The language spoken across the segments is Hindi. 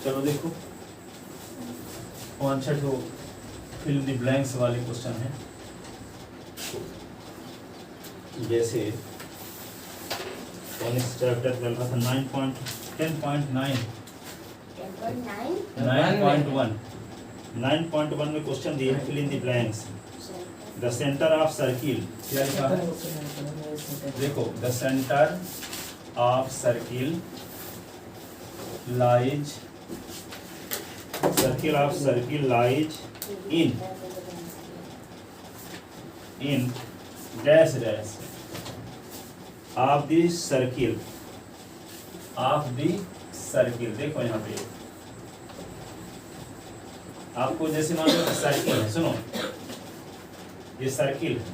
चलो देखो 5 जो फिल द ब्लैंक्स वाले क्वेश्चन है। जैसे कौन इस चैप्टर चल रहा था 9.10.9 9.1 में क्वेश्चन दिए है fill in the blanks. The centre of circle क्या लिखा है? देखो the centre of circle lies in dash dash of the circle देखो यहाँ पे आपको जैसे मान लो सर्किल है, सुनो ये सर्किल है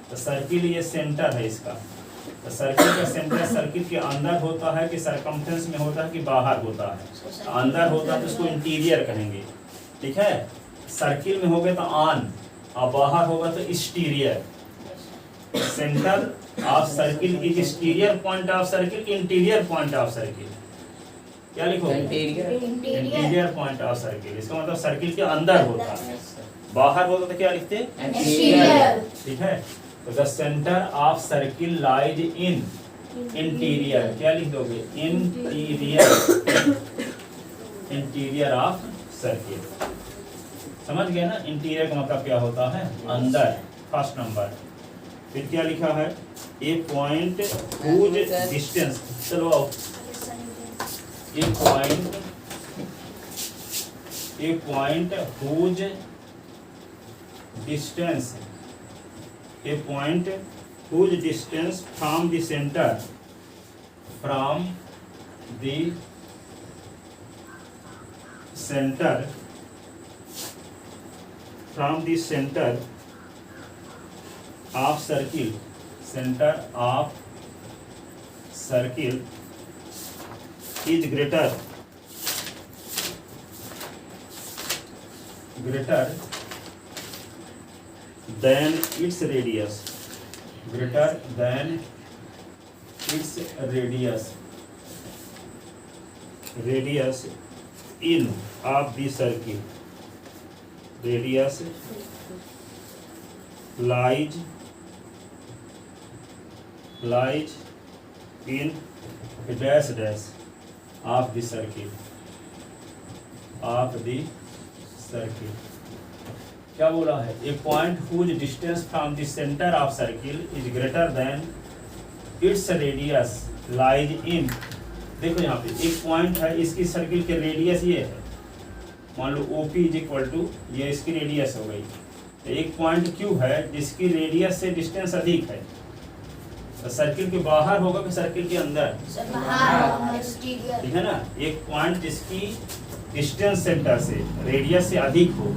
तो सर्किल ये सेंटर है इसका। तो सर्किल का सेंटर सर्किल के अंदर होता है कि सरकमफ्रेंस में होता है कि बाहर होता है? अंदर होता है तो उसको इंटीरियर कहेंगे, ठीक है। सर्किल में होगा तो ऑन और बाहर होगा तो exterior. Centre of circle is exterior point of circle, interior point of circle. क्या लिखोगे? Interior point of circle. इसका मतलब सर्किल के अंदर होता है, बाहर होता तो क्या लिखते? एक्सटीरियर, ठीक है। तो the centre of circle lies in interior, क्या लिख दोगे? Interior of circle. समझ गए ना? इंटीरियर का मतलब क्या होता है? अंदर, फर्स्ट नंबर। फिर क्या लिखा है? ए पॉइंट हुज डिस्टेंस, चलो आओ, A point whose distance, a point whose distance from the center of circle is greater than its radius, radius in of the circle, radius lies in a dash dash of the circle, क्या बोला है? A point whose distance from the centre of circle is greater than its radius lies in. देखो यहाँ पे एक पॉइंट है, इसकी सर्किल के रेडियस ये है, मान लो OP इज इक्वल टू ये इसकी रेडियस हो गई। तो एक पॉइंट Q है जिसकी रेडियस से डिस्टेंस अधिक है, तो सर्किल के बाहर होगा कि सर्किल के अंदर? ठीक है ना। एक पॉइंट जिसकी डिस्टेंस सेंटर से रेडियस से अधिक हो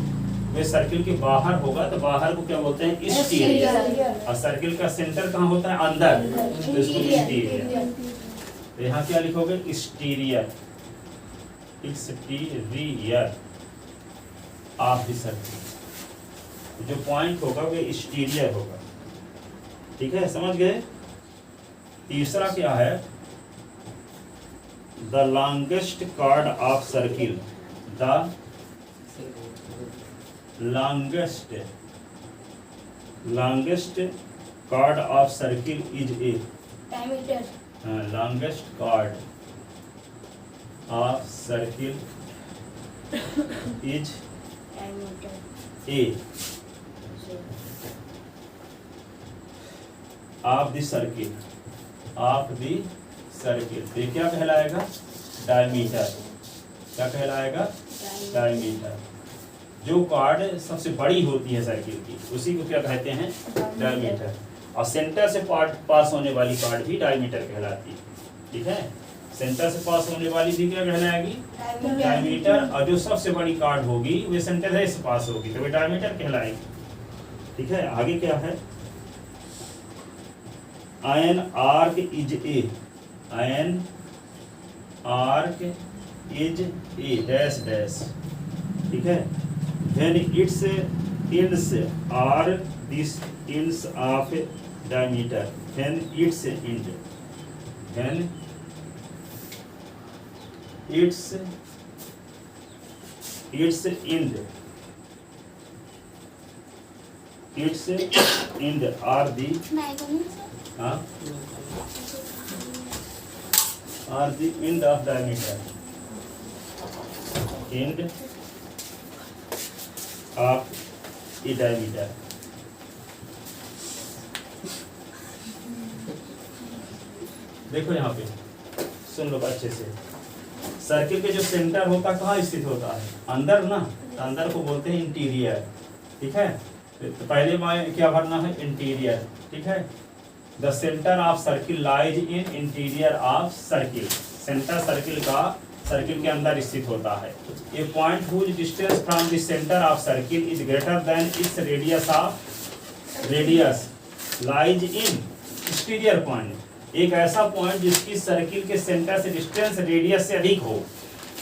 वे सर्किल के बाहर होगा, तो बाहर को क्या बोलते हैं? एक्सटीरियर। और सर्किल का सेंटर कहाँ होता है? अंदर, तो इसको इंटीरियर। तो यहाँ क्या लिखोगे? Exterior of the circle. जो पॉइंट होगा वो एक्सटीरियर होगा, ठीक है, समझ गए। तीसरा क्या है? The longest chord of circle, the longest chord of circle is a diameter. Longest chord of circle is diameter a of the circle, तो क्या कहलाएगा? डायमीटर। क्या कहलाएगा? डायमीटर। जो कॉर्ड सबसे बड़ी होती है सर्किल की उसी को क्या कहते हैं? डायमीटर। और सेंटर से पास होने वाली कॉर्ड भी डायमीटर कहलाती है, ठीक है। सेंटर से पास होने वाली भी क्या कहलाएगी? डायमीटर। और जो सबसे बड़ी कॉर्ड होगी वे सेंटर से पास होगी तो वे डायमीटर कहलाएगी, ठीक है। आगे क्या है? Ion arc is A dash dash, ठीक है। When its ends are these ends of diameter, when its end its end are the end of diameter. End of a diameter. देखो यहाँ पे सुन लो अच्छे से। सर्किल के जो सेंटर होता कहाँ स्थित होता है? अंदर ना, तो अंदर को बोलते हैं इंटीरियर। ठीक है, तो पहले में क्या भरना है? इंटीरियर। ठीक है, the centre of circle lies in interior of circle. Centre circle का सर्किल के अंदर स्थित होता है। A point whose distance from the centre of circle is greater than its radius lies in exterior point. एक ऐसा पॉइंट जिसकी सर्किल के सेंटर से डिस्टेंस रेडियस से अधिक हो।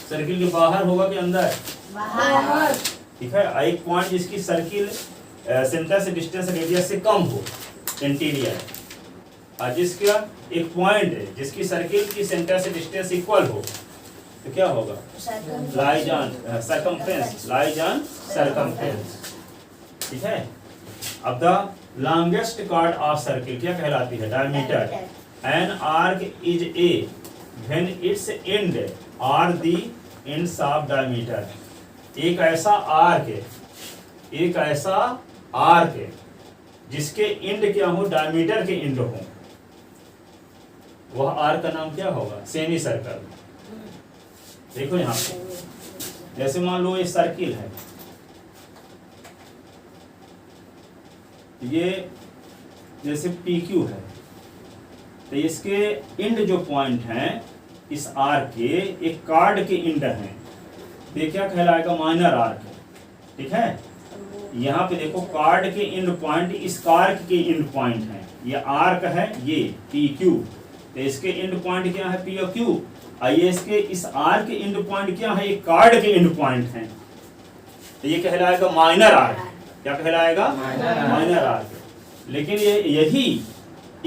सर्किल के बाहर होगा कि अंदर? बाहर। ठीक है, एक पॉइंट जिसकी सर्किल सेंटर से डिस्टेंस रेडियस से कम हो, इंटीरियर। और जिसका एक पॉइंट है जिसकी सर्किल की सेंटर से डिस्टेंस इक्वल हो, तो क्या होगा? Lies on circumference, lies on circumference. ठीक है, अब the longest chord of circle क्या कहलाती है? Diameter. An arc is a when its end are the ends of diameter. एक ऐसा आर्क है जिसके एंड क्या हो? डायमीटर के एंड हो। वह आर्क का नाम क्या होगा? Semi circle. देखो यहाँ पे, जैसे मान लो ये सर्किल है, ये जैसे PQ है, तो इसके एंड जो पॉइंट हैं इस आर्क के, एक कार्ड के एंड हैं, तो ये क्या कहलाएगा? Minor arc. ठीक है, यहाँ पे देखो कार्ड के एंड पॉइंट इस कार्क के एंड पॉइंट हैं। ये आर्क है, ये PQ, तो इसके एंड पॉइंट क्या है? PQ। आइए इसके इस आर्क के एंड पॉइंट क्या है? एक कार्ड के एंड पॉइंट हैं, तो ये कहलाएगा माइनर आर्क। क्या कहलाएगा? Minor arc. लेकिन ये यही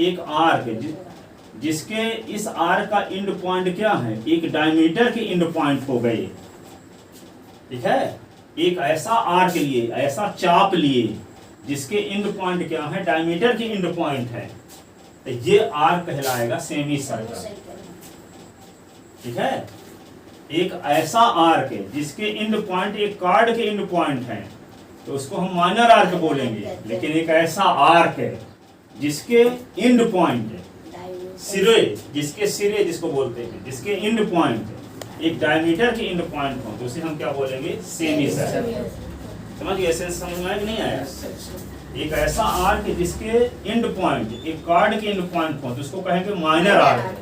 एक आर्क है जिसके इस आर्क का एंड पॉइंट क्या है? एक डायमीटर के एंड पॉइंट हो गए। ठीक है, एक ऐसा आर्क लिए, ऐसा चाप लिए जिसके एंड पॉइंट क्या है? डायमीटर के एंड पॉइंट है, तो ये आर्क कहलाएगा सेमी सर्कल। ठीक है, एक ऐसा आर्क है जिसके एंड पॉइंट एक कार्ड के एंड पॉइंट है, तो उसको हम माइनर आर्क बोलेंगे। लेकिन एक ऐसा आर्क है जिसके एंड पॉइंट सिरे, जिसके सिरे जिसको बोलते हैं, जिसके एंड पॉइंट एक डायमीटर के एंड पॉइंट हो, तो उसे हम क्या बोलेंगे? Semi circle. समझ गए? एसेंस समझ में आया कि नहीं आया? एक ऐसा आर्क जिसके एंड पॉइंट एक कार्ड के एंड पॉइंट हो, तो उसको कहेंगे माइनर आर्क।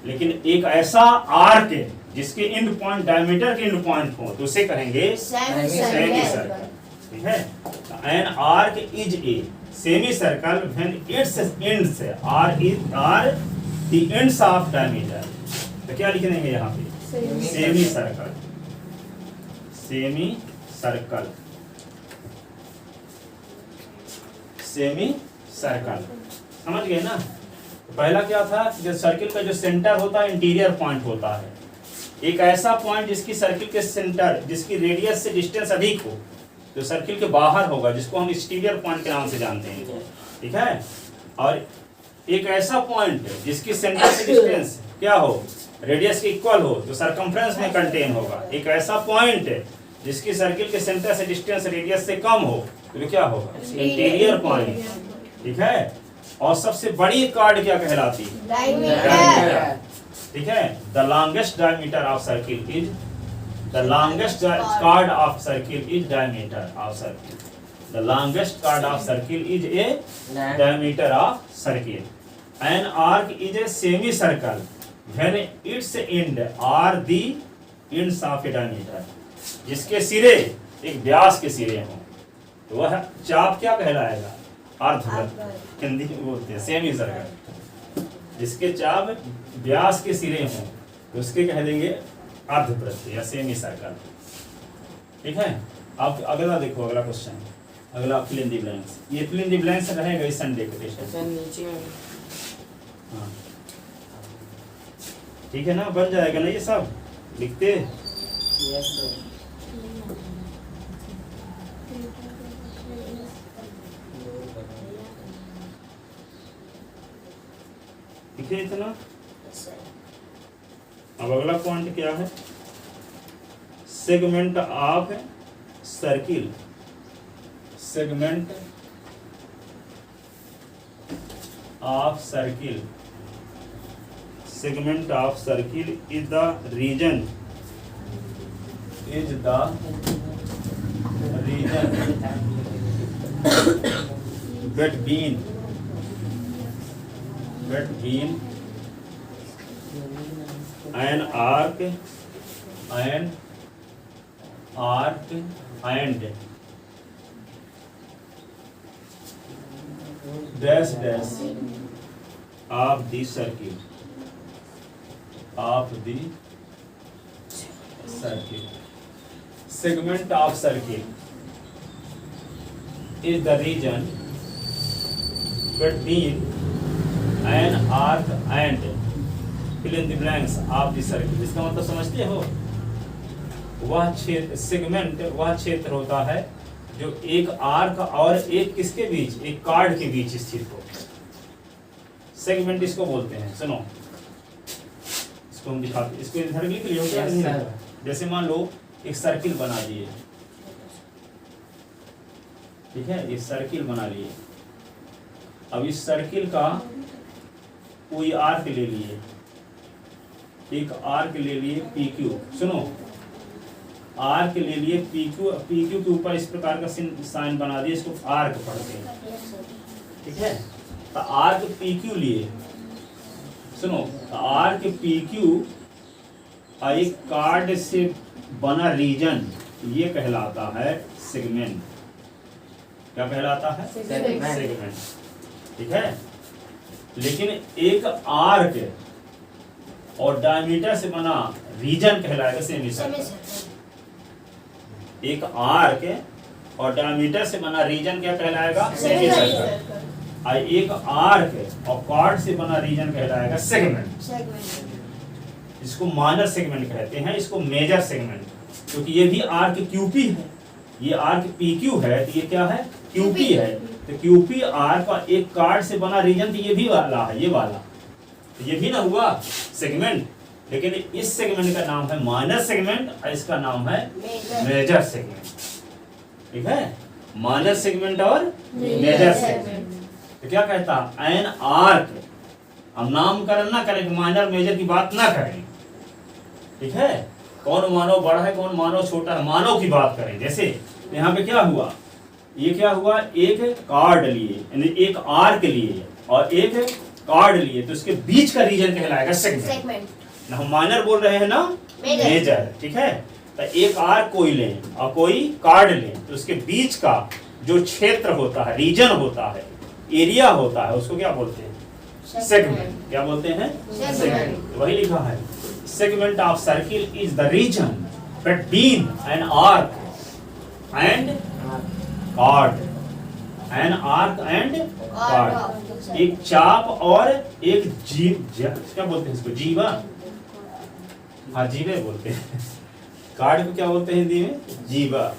लेकिन एक ऐसा आर्क है जिसके एंड पॉइंट डायमीटर के एंड पॉइंट हो, तो उसे कहेंगे सेमी सर्कल। ठीक है, an arc is a semi circle when its ends are the ends of diameter. तो क्या लिख देंगे यहाँ पे? Semi circle. Semi circle, semi circle. समझ गए ना? तो पहला क्या था? जो सर्किल का जो सेंटर होता है इंटीरियर पॉइंट होता है। एक ऐसा पॉइंट जिसकी सर्किल के सेंटर, जिसकी रेडियस से डिस्टेंस अधिक हो, जो सर्किल के बाहर होगा, जिसको हम एक्सटीरियर पॉइंट के नाम से जानते हैं। ठीक है, और एक ऐसा पॉइंट है जिसकी सेंटर से डिस्टेंस क्या हो? रेडियस के इक्वल हो, तो सरकमफ्रेंस में कंटेन होगा। एक ऐसा पॉइंट है जिसकी सर्किल के सेंटर से डिस्टेंस रेडियस से कम हो, तो क्या होगा? Interior point. ठीक है, और सबसे बड़ी कार्ड क्या कहलाती है? डायमीटर। ठीक है, the longest diameter of circle is the longest chord of circle is diameter of circle. The longest chord of circle is a diameter of circle. An arc is a semicircle when its end are the ends of a diameter. जिसके सिरे एक व्यास के सिरे हों, तो वह चाप क्या कहलाएगा? अर्धवृत्त। हिंदी में बोलते हैं सेमी सर्कल। जिसके चाप व्यास के सिरे हों, तो उसके कह देंगे अर्धवृत्त या सेमी सर्कल। ठीक है, अब अगला देखो, अगला क्वेश्चन, अगला फिल इन द ब्लैंक्स। ये फिल इन द ब्लैंक्स रहेगा इस संडे के टेस्ट। हाँ, ठीक है ना? बन जाएगा ना ये सब? लिखते यस सर। लिखे इतना। अब अगला पॉइंट क्या है? Segment of circle. Segment of circle. Segment of circle is the region between an arc and dash of the circle. Segment of circle is the region between an arc and fill in the blanks of the circle. इसका मतलब समझते हो? वह क्षेत्र, सेगमेंट वह क्षेत्र होता है जो एक आर्क और एक किसके बीच, एक कार्ड के बीच स्थित हो। सेगमेंट इसको बोलते हैं। सुनो, इसको हम दिखाते, इसको इधर लिख लियो क्या? जैसे मान लो एक सर्किल बना लिए, ठीक है, ये सर्किल बना लिए। अब इस सर्किल का कोई आर्क ले लिए, एक आर्क ले लिए PQ। सुनो, आर्क ले लिए PQ के ऊपर इस प्रकार का साइन बना दिया, इसको आर्क पढ़ते हैं, ठीक है। तो आर्क PQ लिए, सुनो, आर्क PQ एक कार्ड से बना रीजन, ये कहलाता है सेगमेंट। क्या कहलाता है? सेगमेंट, ठीक है। लेकिन एक आर्क और डायमीटर से बना रीजन कहलाएगा सेमी सर्कल। एक आर्क और डायमीटर से बना रीजन क्या कहलाएगा? Semi circle. और एक आर्क और कॉर्ड से बना रीजन कहलाएगा सेगमेंट। इसको माइनर सेगमेंट कहते हैं, इसको मेजर सेगमेंट, क्योंकि ये भी आर्क QP है, ये आर्क PQ है, तो ये क्या है? QP है। तो QP आर्क और एक कार्ड से बना रीजन, तो ये भी वाला है, ये वाला, तो ये भी ना हुआ सेगमेंट। लेकिन इस सेगमेंट का नाम है माइनर सेगमेंट और इसका नाम है मेजर सेगमेंट, ठीक है। माइनर सेगमेंट और मेजर सेगमेंट। तो क्या कहता है? एन आर्क, हम नामकरण ना करें, माइनर मेजर की बात ना करें, ठीक है। कौन मानव बड़ा है, कौन मानव छोटा है, मानव की बात करें। जैसे यहाँ पे क्या हुआ, ये क्या हुआ, एक कार्ड लिए, यानी एक आर्क लिए और एक कार्ड लिए, तो उसके बीच का रीजन कहलाएगा सेगमेंट। ना हम माइनर बोल रहे हैं ना मेजर, ठीक है। तो एक आर्क कोई लें और कोई कार्ड लें, तो उसके बीच का जो क्षेत्र होता है, रीजन होता है, एरिया होता है, उसको क्या बोलते हैं? सेगमेंट। क्या बोलते हैं? सेगमेंट। वही लिखा है, segment of circle is the region between an arc and card. An arc and card, एक चाप और एक क्या बोलते हैं इसको? जीवा। हाँ, जीवे बोलते हैं। कार्ड को क्या बोलते हैं हिंदी में? जीवा।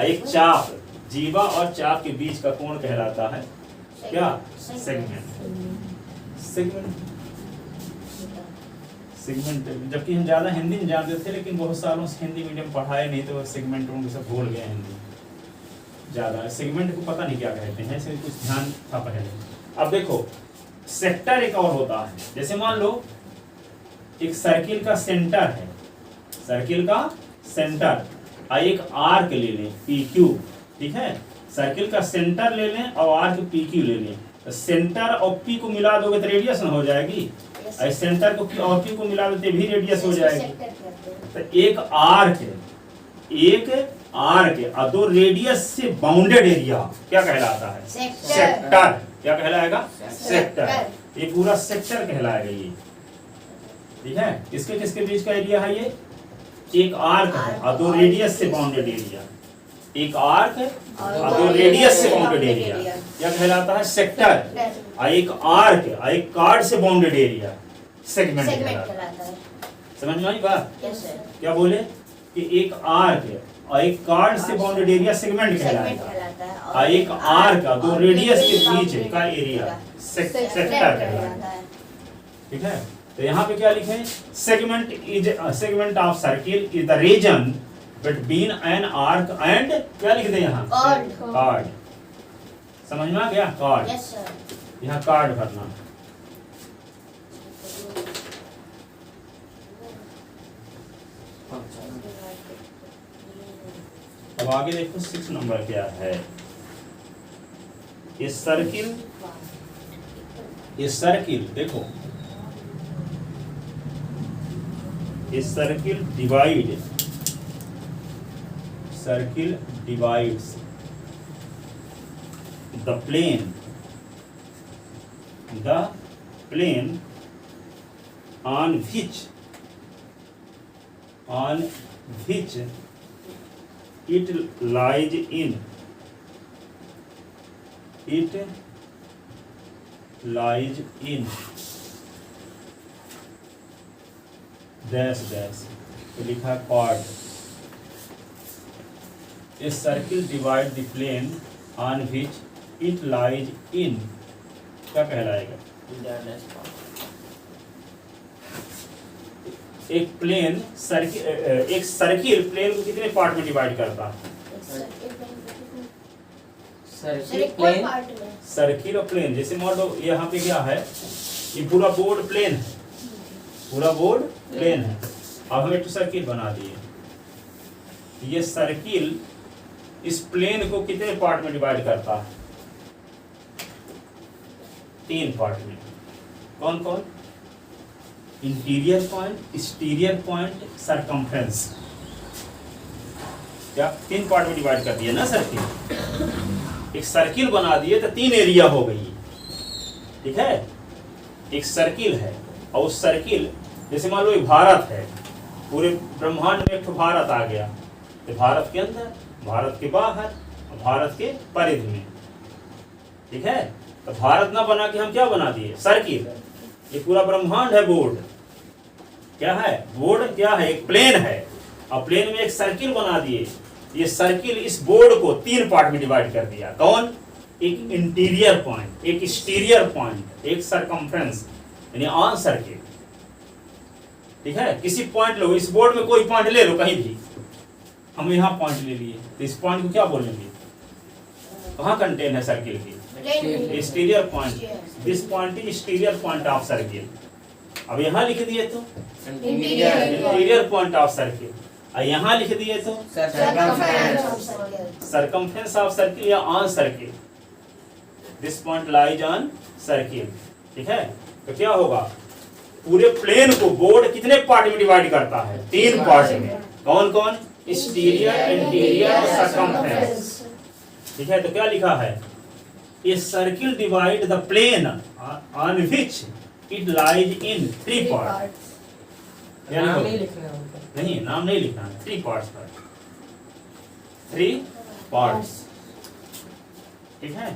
एक चाप, जीवा और चाप के बीच का कोण कहलाता है क्या? सेगमेंट। सेगमेंट जबकि हम ज्यादा हिंदी नहीं जानते थे, लेकिन बहुत सालों से हिंदी मीडियम पढ़ाए नहीं, तो सेगमेंट उनको सब भूल गए हिंदी ज्यादा। सेगमेंट को पता नहीं क्या कहते हैं, ऐसे कुछ ध्यान था पहले। अब देखो, सेक्टर एक और होता है। जैसे मान लो एक सर्किल का सेंटर है, सर्किल का सेंटर, एक आर्क ले लें PQ, ठीक है। सर्किल का सेंटर ले लें और आर्क PQ ले लें, तो सेंटर और P को मिला दोगे तो रेडियस न हो जाएगी, और सेंटर को और P को मिला दोगे भी रेडियस हो जाएगी। तो एक आर्क और दो रेडियस से बाउंडेड एरिया क्या कहलाता है? सेक्टर। क्या कहलाएगा? सेक्टर। ये पूरा सेक्टर कहलाएगा ये, ठीक है। किसके किसके बीच का एरिया है ये? एक आर्क है और दो रेडियस से बाउंडेड एरिया, एक आर्क और दो रेडियस से बाउंडेड एरिया क्या कहलाता है? सेक्टर। और एक आर्क और एक कार्ड से बाउंडेड एरिया सेगमेंट कहलाता है। समझ में आई बात? Yes sir. क्या बोले कि एक आर्क और एक कार्ड से बाउंडेड एरिया सेगमेंट सेगमेंट कहलाएगा, कहलाता है और एक आर्क का दो और रेडियस के बाउंड्री बीच का एरिया सेक्टर कहलाता कहलाएगा। है। ठीक है, तो यहाँ पे क्या लिखे? Segment of circle is the region between an arc and क्या लिख दे यहाँ? कार्ड। कार्ड। समझ में आ गया? कार्ड। Yes sir. यहाँ कार्ड भरना। अब आगे देखो 6 नंबर क्या है। ये सर्किल देखो, ये circle divides the plane on which it lies in dash तो लिखा chord। A circle divide the plane on which it lies in क्या कहलाएगा? एक सर्किल प्लेन को कितने पार्ट में डिवाइड करता है? सर्किल और प्लेन। जैसे मान लो यहाँ पे क्या है, ये पूरा बोर्ड प्लेन है, अब हम एक सर्किल बना दिए। ये सर्किल इस प्लेन को कितने पार्ट में डिवाइड करता है? 3 पार्ट में। कौन कौन? Interior point, exterior point, circumference. क्या 3 पार्ट में डिवाइड कर दिया ना सर्किल? एक सर्किल बना दिए तो 3 एरिया हो गई। ठीक है, एक सर्किल है और उस सर्किल, जैसे मान लो एक भारत है, पूरे ब्रह्मांड में एक तो भारत आ गया, तो भारत के अंदर, भारत के बाहर, भारत के परिधि में। ठीक है, तो भारत ना बना के हम क्या बना दिए? सर्किल। ये पूरा ब्रह्मांड है, बोर्ड क्या है? बोर्ड क्या है? एक प्लेन है, और प्लेन में एक सर्किल बना दिए। ये सर्किल इस बोर्ड को 3 पार्ट में डिवाइड कर दिया। कौन? एक इंटीरियर पॉइंट, एक एक्सटीरियर पॉइंट, एक सरकमफ्रेंस, यानी ऑन सर्किल। ठीक है, किसी पॉइंट लो, इस बोर्ड में कोई पॉइंट ले लो कहीं भी, हम यहाँ पॉइंट ले लिए, तो इस पॉइंट को क्या बोलेंगे? कहाँ कंटेन है सर्किल की? Exterior point. This point is exterior point of circle. अब यहाँ लिख दिए तो इंटीरियर पॉइंट ऑफ सर्किल, और यहाँ लिख दिए तो सरकमफ्रेंस ऑफ सर्किल या on circle. This point lies on circle. ठीक है, तो क्या होगा? पूरे प्लेन को बोर्ड कितने पार्ट में डिवाइड करता है? 3 पार्ट में। कौन कौन? Exterior, interior, circumference. ठीक है, तो क्या लिखा है? A circle divide the plane on which it lies in 3 parts। नाम नहीं लिखना होगा। नहीं, नाम नहीं लिखना है, 3 parts पर। 3 parts। ठीक है,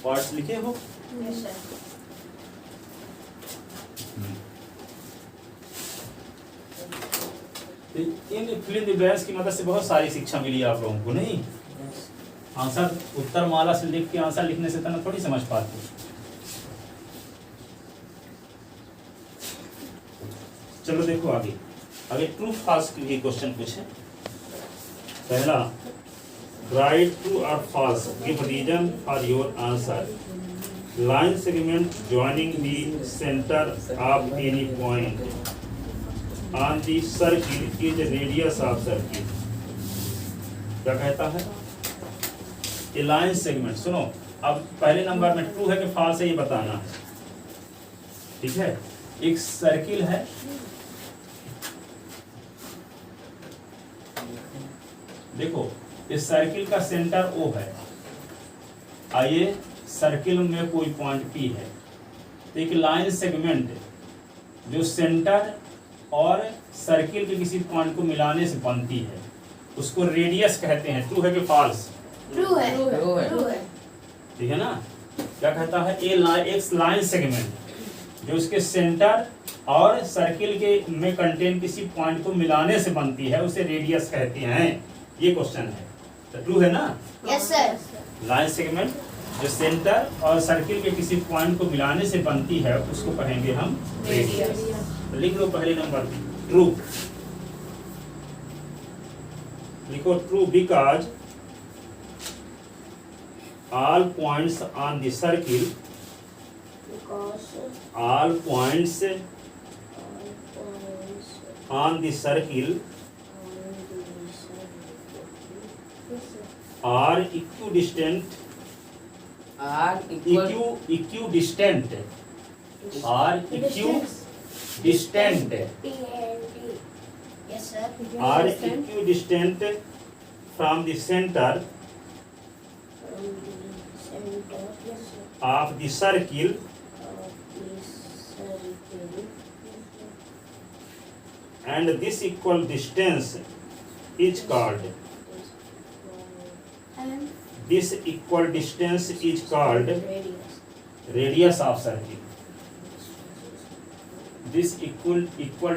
पार्ट्स लिखे हो? इन फिल इन द ब्लैंक्स की मदद से बहुत सारी शिक्षा मिली आप लोगों को। नहीं, आंसर उत्तर माला से लिख के आंसर लिखने से तो थोड़ी समझ पाते। चलो देखो आगे ट्रू फॉल्स के क्वेश्चन पूछे। पहला, राइट ट्रू और false, give reason for your answer. Line segment joining the centre of any point on the circle is radius of circle। क्या कहता है? ये लाइन सेगमेंट। सुनो, अब पहले नंबर में ट्रू है कि फॉल्स है ये बताना। ठीक है, एक सर्किल है, देखो इस सर्किल का सेंटर O है, आइए सर्किल में कोई पॉइंट P है, तो एक लाइन सेगमेंट जो सेंटर और सर्किल के किसी पॉइंट को मिलाने से बनती है, उसको रेडियस कहते हैं। ट्रू है कि फॉल्स? ट्रू है। ठीक है ना? क्या कहता है, एक लाइन सेगमेंट जो उसके सेंटर और सर्किल के में कंटेन किसी पॉइंट को मिलाने से बनती है उसे रेडियस कहते हैं। ये क्वेश्चन है, तो ट्रू है ना? Yes sir. लाइन सेगमेंट जो सेंटर और सर्किल के किसी पॉइंट को मिलाने से बनती है उसको कहेंगे हम रेडियस। तो लिख लो पहले नंबर ट्रू, लिखो true because all points on the circle, Because all points all points on the circle on the circle. Yes sir. are equidistant, R equal equidistant, are equidistant, T. Yes sir. are equidistant from the center From the center. Yes sir. of the circle Of the circle. and this equal distance is called, And this equal distance is called radius. radius of circle. This equal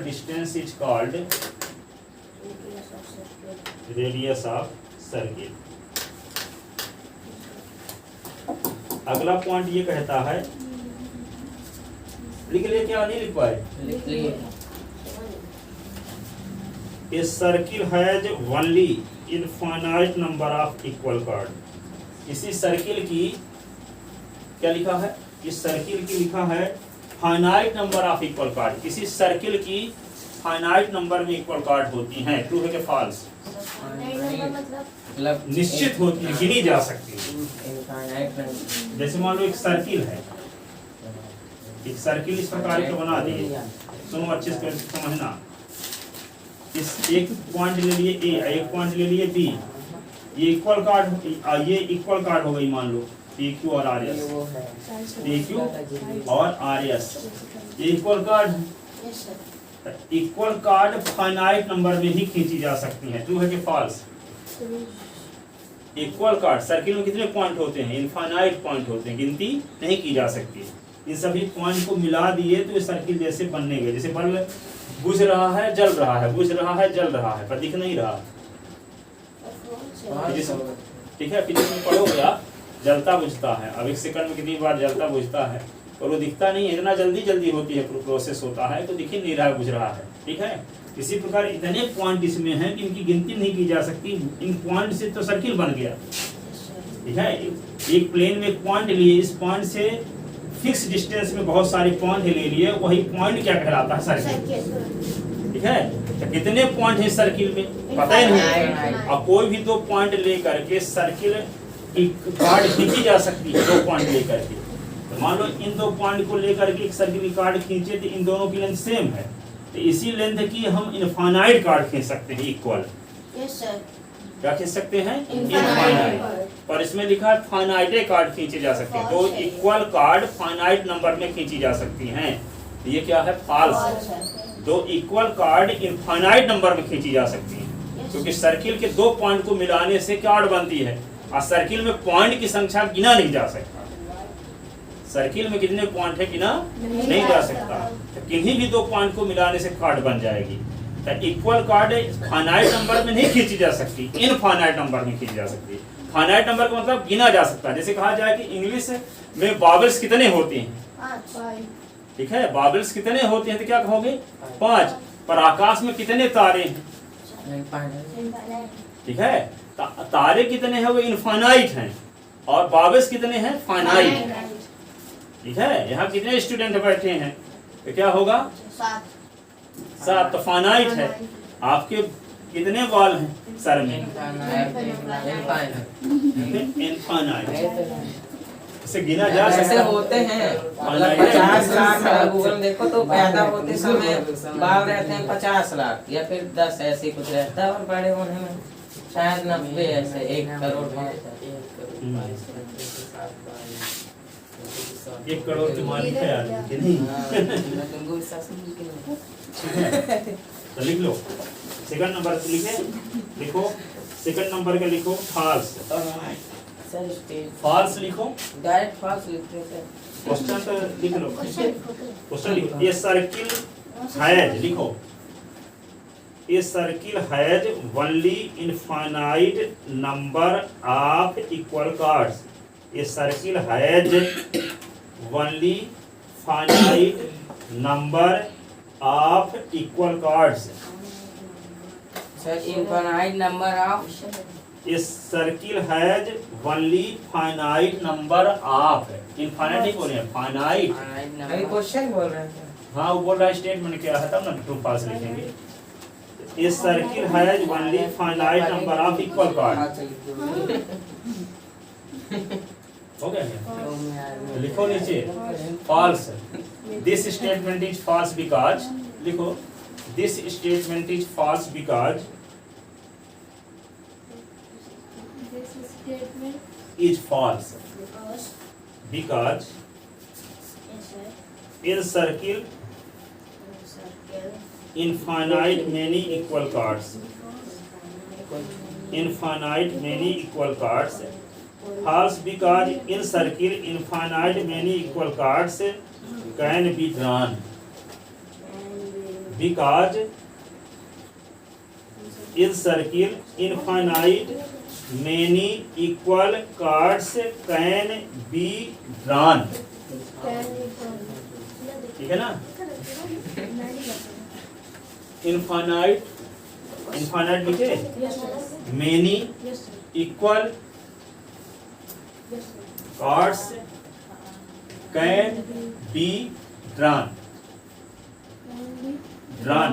distance is called Radius of circle. radius of circle. अगला पॉइंट ये कहता है, लिख लिए क्या नहीं लिख पाए? लिख लिए। A circle has only infinite number of equal chord. इसी सर्किल की क्या लिखा है? इस सर्किल की लिखा है finite number of equal card. किसी सर्किल की फाइनाइट नंबर में इक्वल कार्ड होती हैं। ट्रू है कि फॉल्स? मतलब निश्चित होती है, गिनी जा सकती है। इनफाइनाइट जैसे मान लो एक सर्किल है, एक सर्किल इस प्रकार का बना दिए, सुनो अच्छे से समझना। इस एक पॉइंट ले लिए ए, एक पॉइंट ले लिए बी, ये इक्वल कार्ड, ये इक्वल कार्ड हो गई मान लो पी क्यू और आर एस, वो है पी क्यू और आर एस, ये इक्वल कार्ड है। yes sir. Equal card finite number में ही खींची जा सकती है। ट्रू है कि फॉल्स? इक्वल कार्ड सर्किल में कितने पॉइंट होते हैं? इनफाइनाइट पॉइंट होते हैं, गिनती नहीं की जा सकती। इन सभी पॉइंट को मिला दिए तो ये सर्किल जैसे बनने गए। जैसे बल्ब बुझ रहा है, जल रहा है, बुझ रहा है, जल रहा है, पर दिख नहीं रहा। ठीक है, फिजिक्स में पढ़ोगे आप, जलता बुझता है। अब एक सेकंड में कितनी बार जलता बुझता है और वो दिखता नहीं है, इतना जल्दी होती है प्रोसेस होता है तो दिख ही नहीं रहा है, बुझ रहा है। ठीक है, इसी प्रकार इतने पॉइंट इसमें हैं कि इनकी गिनती नहीं की जा सकती। इन पॉइंट से तो सर्किल बन गया। ठीक है, एक प्लेन में एक पॉइंट लिए, इस पॉइंट से फिक्स डिस्टेंस में बहुत सारे पॉइंट ले लिए, वही पॉइंट क्या कहलाता है? सर्किल। ठीक है, तो कितने पॉइंट है सर्किल में पता ही नहीं। अब कोई भी दो पॉइंट ले करके सर्किल की कार्ड खींची जा सकती है, दो पॉइंट ले करके। तो मान लो इन दो पॉइंट को लेकर के एक सर्किल की कार्ड खींचे तो इन दोनों की लेंथ सेम है, तो इसी लेंथ की हम इनफाइनाइट कार्ड खींच सकते हैं, इक्वल। Yes sir. क्या खींच सकते हैं? इनफाइनाइट। पर इसमें लिखा है फाइनाइटे कार्ड खींचे जा सकते हैं। तो इक्वल कार्ड फाइनाइट नंबर में खींची जा सकती हैं। ये क्या है? फॉल्स। दो इक्वल कार्ड इनफाइनाइट नंबर में खींची जा सकती है, क्योंकि सर्किल के दो पॉइंट को मिलाने से कार्ड बनती है, और सर्किल में पॉइंट की संख्या गिना नहीं जा सकता। सर्किल में कितने पॉइंट है गिना नहीं जा सकता, तो किन्हीं भी दो पॉइंट को मिलाने से कार्ड बन जाएगी। तो इक्वल कार्ड फाइनाइट नंबर में नहीं खींची जा सकती, इनफाइनाइट नंबर में खींची जा सकती है। फाइनाइट नंबर का मतलब गिना जा सकता है। जैसे कहा जाए कि इंग्लिश में बाबल्स कितने होते हैं? ठीक है, बाबल्स कितने होते हैं तो क्या कहोगे? 5। पर आकाश में कितने तारे हैं? ठीक है, तारे कितने हैं? वो इनफाइनाइट हैं, और बाबल्स कितने हैं? फाइनाइट। ठीक है, यहाँ कितने स्टूडेंट बैठे हैं तो क्या होगा? 7। तो फाइनाइट है। आपके कितने बाल हैं सर में? इनफाइनाइट। इसे गिना जा सकता ऐसे है। होते हैं, मतलब 50 लाख अगर गूगल में देखो तो पैदा होते समय बाल रहते हैं 50 लाख या फिर 10 ऐसे कुछ रहता है, और बड़े होने में शायद 90 ऐसे 1 करोड़ हो जाता है। 1 करोड़ की मालिक है यार कि नहीं? तो लिख लो सेकंड नंबर लिखे, लिखो सेकंड नंबर का लिखो फॉल्स। सर स्टेट फॉल्स लिखो, डायरेक्ट फॉल्स लिखते हैं सर। क्वेश्चन तो लिख लो, क्वेश्चन लिखो तो। क्वेश्चन लिखो, ये सर्किल हैज, लिखो, ये circle has only infinite number of equal chords. ये circle has only finite number of equal chords. Sir infinite number of this circle has only finite number of, infinite नहीं बोले हैं, फाइनाइट। अभी क्वेश्चन बोल रहे थे। हाँ वो बोल रहा है स्टेटमेंट क्या है, तब ना ट्रू फॉल्स लिखेंगे। This circle has only finite number of equal chord. हो गया क्या? तो लिखो नीचे false, this statement is false because, लिखो this statement is false because This statement is false because because yes sir, in circle circle infinite many equal cards, infinite many equal cards. False because in circle infinite many equal cards can be drawn, because in circle infinite many equal cards can be drawn। ठीक है ना? इनफाइनाइट, इनफाइनाइट लिखे, many equal cards can be drawn. Drawn,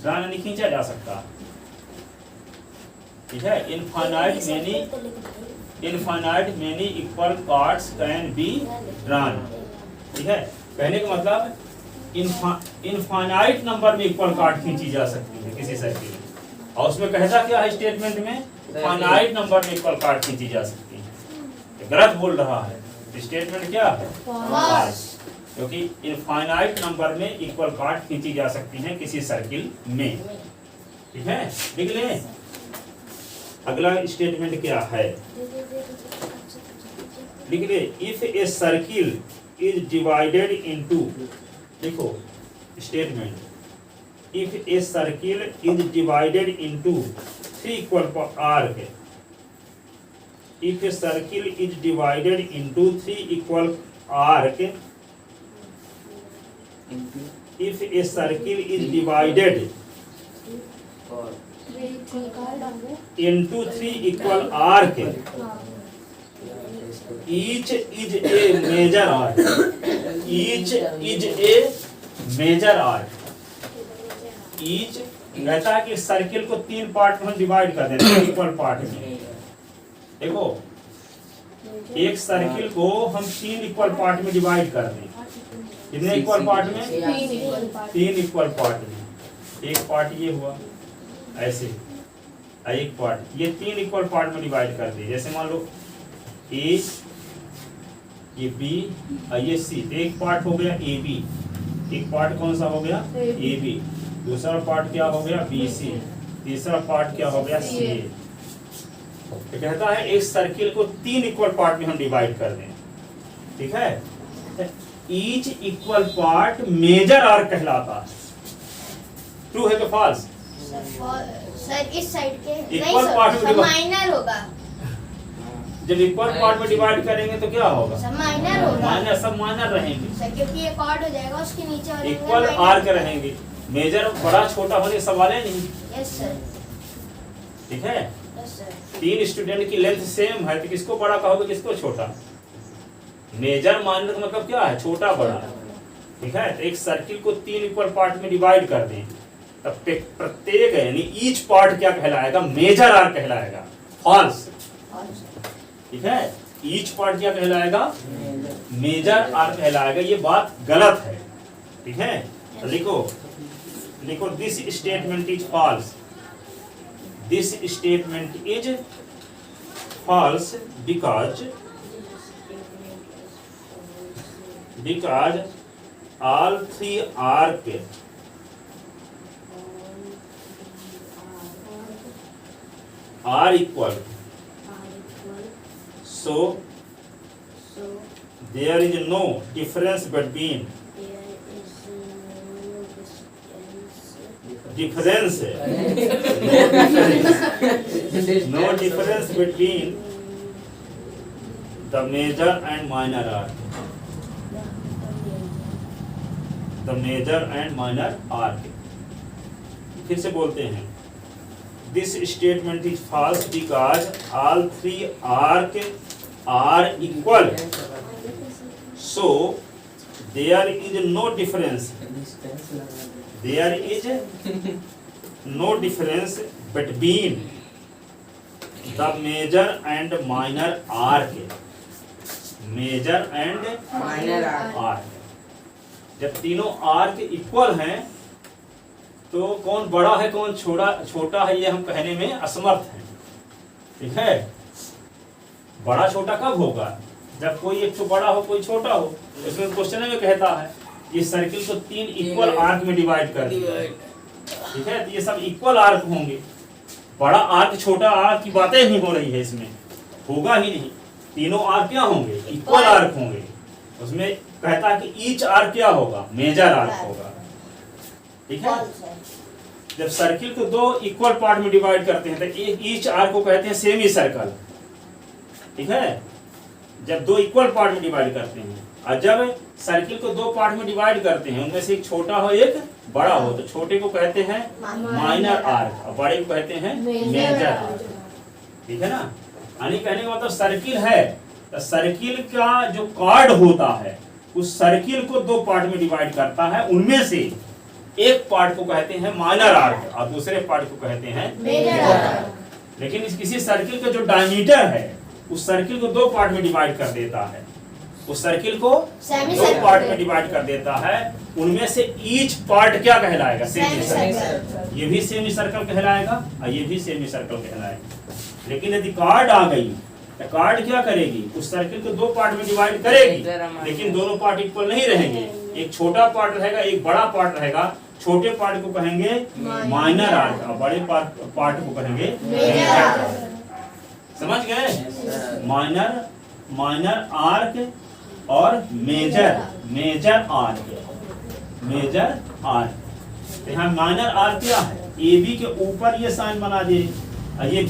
drawn यानी खींचा जा सकता, ठीक है। Infinite many equal cards can be drawn, ठीक है। कहने का मतलब इनफाइनाइट नंबर में इक्वल कार्ड खींची जा सकती है किसी सर्किल में, और उसमें कहता क्या है स्टेटमेंट में, फाइनाइट नंबर में इक्वल कार्ड खींची जा सकती है। ये गलत बोल रहा है, स्टेटमेंट क्या है? false। क्योंकि इनफाइनाइट नंबर में इक्वल कार्ड खींची जा सकती हैं किसी सर्किल में, ठीक है। लिख लें, अगला स्टेटमेंट क्या है, लिख ले, if a circle is divided into, देखो statement, if a circle is divided into 3 equal arc, if a circle is divided into 3 equal arc, if a circle is divided into 3 equal arc, each is a major arc, each is a major arc, each कहता है कि सर्किल को 3 पार्ट में डिवाइड कर देना, इक्वल पार्ट में। देखो एक सर्किल को हम 3 इक्वल पार्ट में डिवाइड कर दें, कितने इक्वल पार्ट में? 3 इक्वल पार्ट में। एक पार्ट ये हुआ ऐसे, एक पार्ट ये 3 इक्वल पार्ट में डिवाइड कर दिए। जैसे मान लो ए, ये बी और ये सी, तो एक पार्ट हो गया ए बी, एक पार्ट कौन सा हो गया? ए बी, दूसरा पार्ट क्या हो गया? बी सी, तीसरा पार्ट क्या हो गया? सी ए। तो कहता है एक सर्किल को 3 इक्वल पार्ट में हम डिवाइड कर दें, ठीक है। Each equal part major arc कहलाता है। ट्रू है कि फॉल्स? सर इस साइड के इक्वल पार्ट में माइनर होगा, जब इक्वल पार्ट में डिवाइड करेंगे तो क्या होगा? सब माइनर होगा, माइनर, सब माइनर रहेंगे, सर क्योंकि ये कॉर्ड हो जाएगा उसके नीचे वाले इक्वल आर्क रहेंगे। मेजर बड़ा छोटा होने सवाल है नहीं, यस सर, ठीक है। Yes sir. 3 स्टूडेंट की लेंथ सेम है तो किसको बड़ा कहोगे, किसको छोटा? मेजर माइनर का मतलब क्या है? छोटा बड़ा, ठीक है। तो एक सर्किल को 3 इक्वल पार्ट में डिवाइड कर दें, तब प्रत्येक यानी ईच पार्ट क्या कहलाएगा? मेजर आर्क कहलाएगा। फॉल्स, ठीक है। ईच पार्ट क्या कहलाएगा? मेजर आर्क कहलाएगा। ये बात गलत है, ठीक है। तो लिखो, लिखो this statement is false, this statement is false because all 3 arc are equal So So there is no difference between there is no difference between the major and minor arc. The major and minor arc. फिर से बोलते हैं, this statement is false because all three arc are equal. So there is no difference. There is no difference between the major and minor arc. Major and minor arc, जब तीनों आर्क इक्वल हैं तो कौन बड़ा है कौन छोटा है ये हम कहने में असमर्थ हैं। ठीक है, बड़ा छोटा कब होगा? जब कोई एक तो बड़ा हो कोई छोटा हो। इसमें क्वेश्चन में कहता है ये सर्किल को 3 इक्वल आर्क में डिवाइड कर दिया। ठीक है, तो ये सब इक्वल आर्क होंगे। बड़ा आर्क छोटा आर्क की बातें नहीं हो रही है, इसमें होगा ही नहीं। तीनों आर्क क्या होंगे? इक्वल आर्क होंगे। उसमें कहता है कि ईच आर्क क्या होगा? मेजर आर्क होगा। ठीक है, जब सर्किल को 2 इक्वल पार्ट में डिवाइड करते हैं तो ईच आर्क को कहते हैं सेमी सर्कल। ठीक है, जब 2 इक्वल पार्ट में डिवाइड करते हैं, और जब सर्किल को 2 पार्ट में डिवाइड करते हैं उनमें से एक छोटा हो एक बड़ा हो, तो छोटे को कहते हैं माइनर आर्क और बड़े को कहते हैं मेजर आर्क। ठीक है ना, यानी कहने का मतलब सर्किल है तो सर्किल का जो कार्ड होता है उस सर्किल को 2 पार्ट में डिवाइड करता है। उनमें से एक पार्ट को कहते हैं माइनर आर्क और दूसरे पार्ट को कहते हैं मेजर आर्क। लेकिन किसी सर्किल का जो डायमीटर है उस सर्किल को 2 पार्ट में डिवाइड कर देता है। उस सर्किल को 2 पार्ट में डिवाइड कर देता है। उनमें से ईच पार्ट क्या कहलाएगा? Semi circle. ये भी सेमी सर्कल कहलाएगा और ये भी सेमी सर्कल कहलाएगा। लेकिन यदि कार्ड आ गई तो कार्ड क्या करेगी? उस सर्किल को 2 पार्ट में डिवाइड करेगी, लेकिन दोनों पार्ट इक्वल नहीं रहेंगे। एक छोटा पार्ट रहेगा, एक बड़ा पार्ट रहेगा। छोटे पार्ट को कहेंगे माइनर आर्क और बड़े पार्ट को कहेंगे मेजर आर्क। समझ गए? माइनर आर्क और मेजर आर्क। तो यहाँ माइनर आर्क क्या है? ए बी के ऊपर ये साइन बना दिए और ये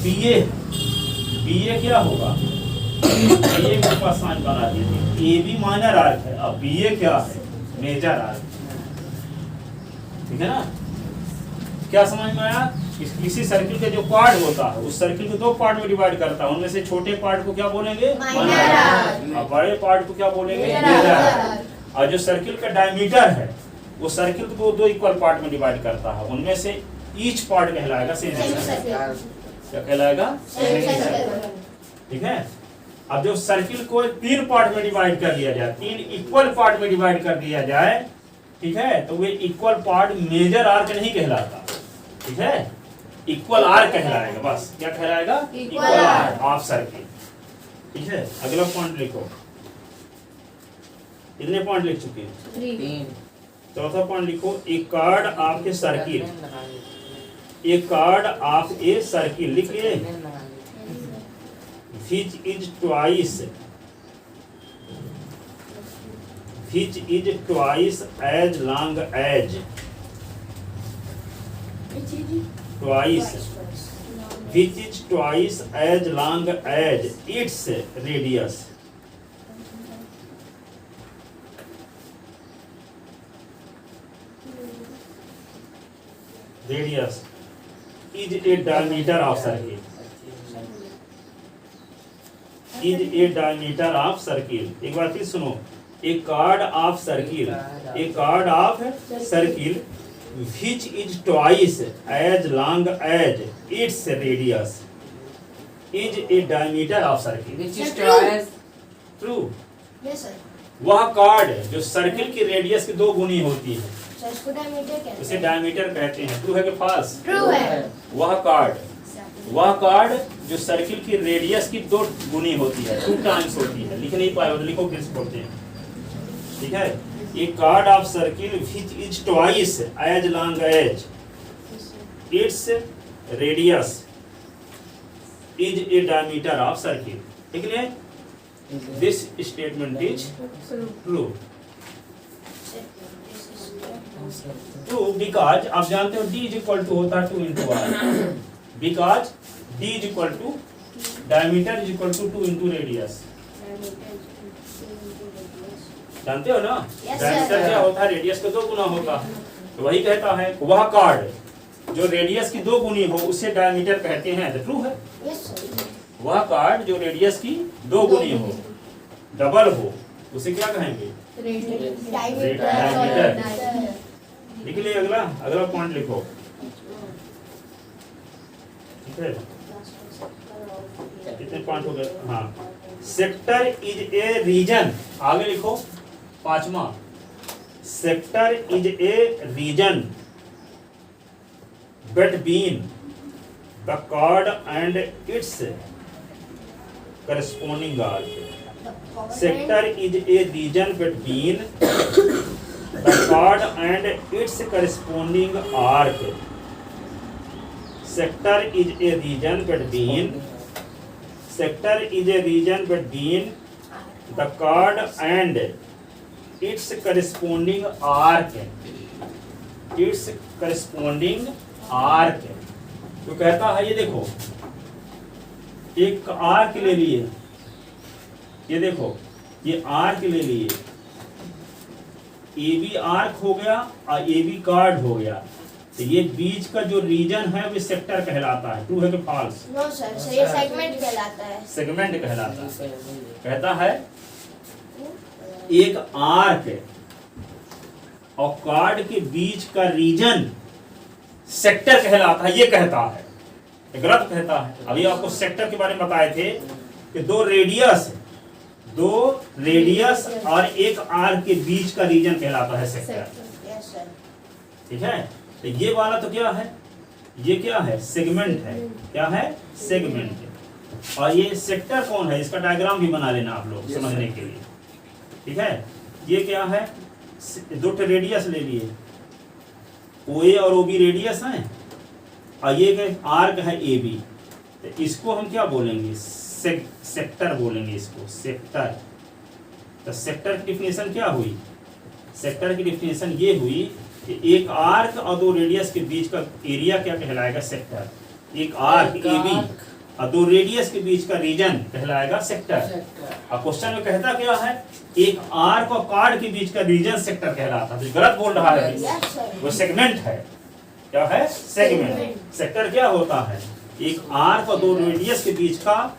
बीए क्या होगा? बीए के ऊपर साइन बना दिए। ए बी माइनर आर्क है और बीए क्या है? Major arc. ठीक है ना? क्या समझ में आया? किसी सर्किल का जो पार्ट होता है उस सर्किल को 2 पार्ट में डिवाइड करता है। उनमें से छोटे पार्ट को क्या बोलेंगे? Minor arc. और बड़े पार्ट को क्या बोलेंगे? Major arc. और जो सर्किल का डायमीटर है वो सर्किल को 2 इक्वल पार्ट में डिवाइड करता है। उनमें से ईच पार्ट कहलाएगा सेमी सर्कल। क्या कहलाएगा? Semi circle. ठीक है, अब जो सर्किल को 3 पार्ट में डिवाइड कर दिया जाए, 3 इक्वल पार्ट में डिवाइड कर दिया जाए, ठीक है, तो वे इक्वल पार्ट मेजर आर्क नहीं कहलाता। ठीक है, इक्वल आर्क कहलाएगा। बस क्या कहलाएगा? Equal arc of circle. ठीक है, अगला पॉइंट लिखो। कितने पॉइंट लिख चुके हैं? 3। चौथा पॉइंट लिखो, a chord of a circle. A chord of a circle लिख लिए। which is twice as long as which is twice as long as its radius. Radius is a diameter of circle. Is a diameter of circle. एक बार फिर सुनो, a chord of circle, a chord of circle which is twice as long as its radius is a diameter of circle. Which is twice. True. Yes sir. वह कार्ड जो सर्किल की रेडियस की 2 गुनी होती है सर इसको डायमीटर कहते उसे हैं। डायमीटर कहते हैं। ट्रू है कि फॉल्स? ट्रू है। वह कार्ड जो सर्किल की रेडियस की 2 गुनी होती है, 2 टाइम्स होती है। लिख नहीं पाए तो लिखो किस बोलते हैं। ठीक है, ये chord of circle which is twice as long as its radius is a diameter of circle. ठीक है, this statement is true. True because आप जानते हो D इज इक्वल टू होता है 2 into R, because D is equal to diameter is equal to 2 into radius. जानते हो ना, Yes, डायमीटर sir. क्या होता है, रेडियस का 2 गुना होता है। तो वही कहता है वह कार्ड जो रेडियस की 2 गुनी हो उसे डायमीटर कहते हैं। तो ट्रू है, यस सर। वह कार्ड जो रेडियस की 2 गुनी हो, डबल हो, उसे क्या कहेंगे? डायमीटर। लिख लिए अगला पॉइंट लिखो। ठीक है, कितने पॉइंट हो गए? हाँ, सेक्टर इज ए रीजन, आगे लिखो 5वां, sector is a region between the chord and its corresponding arc. Sector is a region between the chord and its corresponding arc. Sector is a region between the chord and its corresponding arc. Its corresponding arc. तो कहता है ये देखो, एक आर्क ले लिए, ये देखो ये आर्क ले लिए, ए बी आर्क हो गया और ए बी कार्ड हो गया। तो ये बीच का जो रीजन है वो सेक्टर कहलाता है। ट्रू है कि फॉल्स? नो सर, ये सेगमेंट कहलाता है। सेगमेंट कहलाता है। कहता है एक आर्क और कार्ड के बीच का रीजन सेक्टर कहलाता है, ये कहता है। गलत कहता है। अभी आपको सेक्टर के बारे में बताए थे कि दो रेडियस और एक आर्क के बीच का रीजन कहलाता है सेक्टर। Yes sir. ठीक है, तो ये वाला तो क्या है, ये क्या है? सेगमेंट है। क्या है? सेगमेंट। और ये सेक्टर कौन है, इसका डायग्राम भी बना लेना आप लोग समझने के लिए। ठीक है, ये क्या है? 2 रेडियस ले लिए, OA और OB रेडियस हैं और ये आर्क है AB। तो इसको हम क्या बोलेंगे? सेक्टर बोलेंगे इसको, सेक्टर। तो सेक्टर की डिफिनेशन क्या हुई? सेक्टर की डिफिनेशन ये हुई कि एक आर्क और 2 रेडियस के बीच का एरिया क्या कहलाएगा? सेक्टर। एक आर्क AB और 2 रेडियस के बीच का रीजन कहलाएगा सेक्टर। और क्वेश्चन में कहता क्या है? एक आर्क और कार्ड के बीच का रीजन सेक्टर कहलाता है। तो गलत बोल रहा है, यस सर। वो सेगमेंट है। क्या है? सेगमेंट। सेक्टर क्या होता है? एक आर्क और 2 रेडियस के बीच का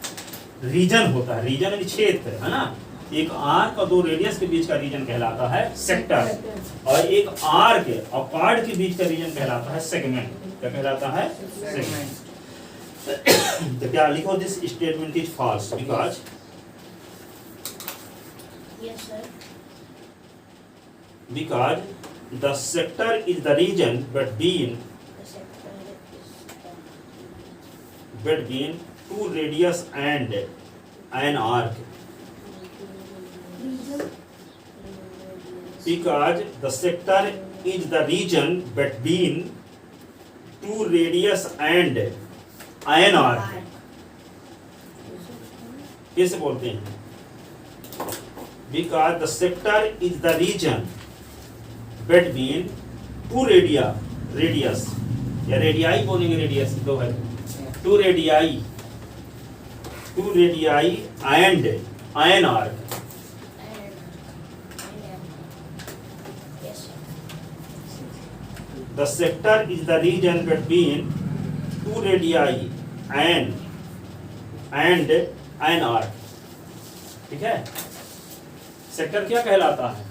रीजन होता है। रीजन यानी क्षेत्र, है ना? एक आर्क और 2 रेडियस के बीच का रीजन कहलाता है सेक्टर, और एक आर्क और कार्ड के बीच का रीजन कहलाता है सेगमेंट। क्या कहलाता है? सेगमेंट। तो क्या लिखो? This statement is false because yes sir. because the sector is the region between 2 radius and an arc. Because the sector is the region between 2 radius and an arc. कैसे बोलते हैं? Because the sector is the region between 2 radius या रेडियाई बोलेंगे, रेडियस 2 है, 2 radii and an arc. Yes sir. The sector is the region between 2 radii and an arc. ठीक है, सेक्टर क्या कहलाता है?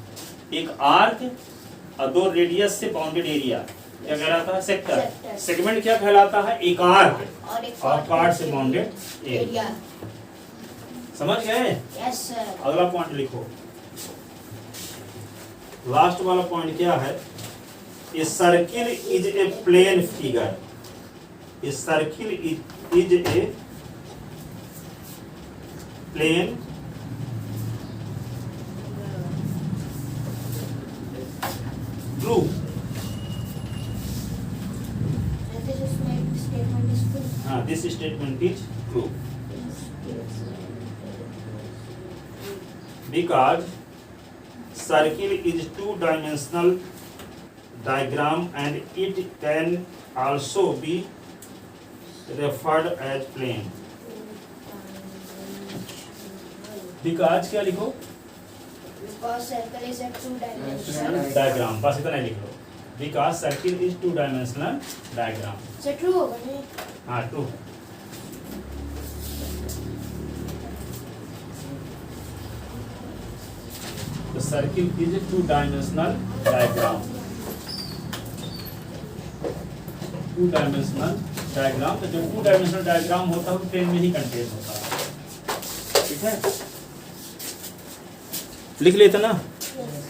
एक आर्क और 2 रेडियस से बाउंडेड एरिया क्या कहलाता है? सेक्टर। सेगमेंट क्या कहलाता है? एक आर्क और कार्ड से बाउंडेड एरिया। समझ गए? Yes sir. अगला पॉइंट लिखो। लास्ट वाला पॉइंट क्या है? A circle is a plane figure. A circle is a plane true. हाँ, this statement is true. because circle is two-dimensional diagram and it can also be referred as plane. because क्या लिखो Because circle is a two-dimensional. diagram, बस इतना ही लिख लो. because circle is two-dimensional diagram. So true होगा नहीं? हाँ true. The circle is a two-dimensional diagram. Two-dimensional diagram, तो जो two-dimensional diagram होता है वो प्लेन में ही कंटेन होता है. ठीक है, लिख लेते ना, Yes.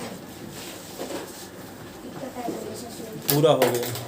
इतना टाइम लगेगा सर. पूरा हो गया.